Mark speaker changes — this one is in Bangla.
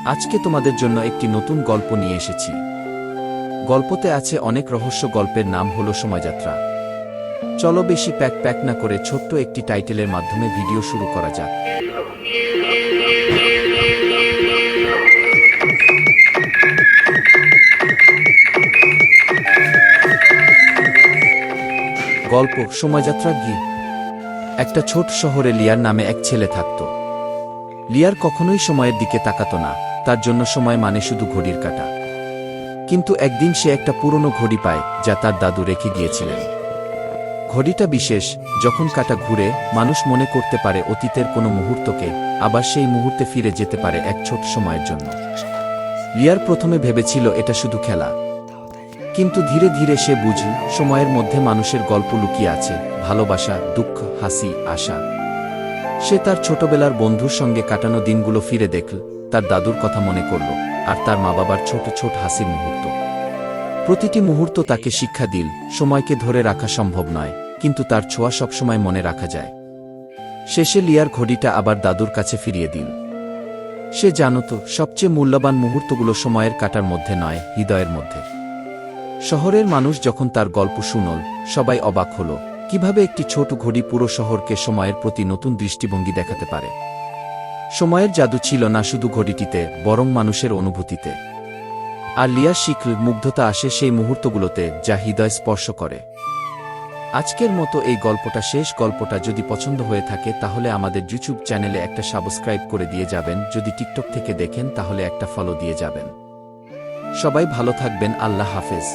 Speaker 1: আজকে তোমাদের জন্য একটি নতুন গল্প নিয়ে এসেছি। গল্পতে আছে অনেক রহস্য। গল্পের নাম হলো সময়যাত্রা। চলো বেশি প্যাক না করে ছোট্ট একটি টাইটেলের মাধ্যমে ভিডিও শুরু করা যাক। গল্প সময়যাত্রা গি। একটা ছোট শহরে লিয়ার নামে এক ছেলে থাকত। লিয়ার কখনোই সময়ের দিকে তাকাত না, তার জন্য সময় মানে শুধু ঘড়ির কাঁটা। কিন্তু একদিন সে একটা পুরনো ঘড়ি পায় যা তার দাদু রেখে গিয়েছিলেন। ঘড়িটা বিশেষ, যখন কাঁটা ঘুরে মানুষ মনে করতে পারে অতীতের কোনো মুহূর্তকে, আবার সেই মুহূর্তে ফিরে যেতে পারে এক ছোট সময়ের জন্য। লিয়ার প্রথমে ভেবেছিল এটা শুধু খেলা, কিন্তু ধীরে ধীরে সে বুঝল সময়ের মধ্যে মানুষের গল্প লুকিয়ে আছে, ভালোবাসা, দুঃখ, হাসি, আশা। সে তার ছোটবেলার বন্ধুর সঙ্গে কাটানো দিনগুলো ফিরে দেখল, তার দাদুর কথা মনে করল, আর তার মা বাবার ছোট ছোট হাসির মুহূর্ত। প্রতিটি মুহূর্ত তাকে শিক্ষা দিল সময়কে ধরে রাখা সম্ভব নয়, কিন্তু তার ছোঁয়া সবসময় মনে রাখা যায়। শেষে লিয়ার ঘড়িটা আবার দাদুর কাছে ফিরিয়ে দিল। সে জানত সবচেয়ে মূল্যবান মুহূর্তগুলো সময়ের কাঁটার মধ্যে নয়, হৃদয়ের মধ্যে। শহরের মানুষ যখন তার গল্প শুনল, সবাই অবাক হল কিভাবে একটি ছোট ঘড়ি পুরো শহরকে সময়ের প্রতি নতুন দৃষ্টিভঙ্গি দেখাতে পারে। সময়ের জাদু ছিল না শুধু ঘড়িটিতে, বরং মানুষের অনুভূতিতে। আর লিয়া শিখল মুগ্ধতা আসে সেই মুহূর্তগুলোতে যা হৃদয় স্পর্শ করে। আজকের মতো এই গল্পটা শেষ। গল্পটা যদি পছন্দ হয়ে থাকে তাহলে আমাদের ইউটিউব চ্যানেলে একটা সাবস্ক্রাইব করে দিয়ে যাবেন। যদি টিকটক থেকে দেখেন তাহলে একটা ফলো দিয়ে যাবেন। সবাই ভালো থাকবেন। আল্লাহ হাফেজ।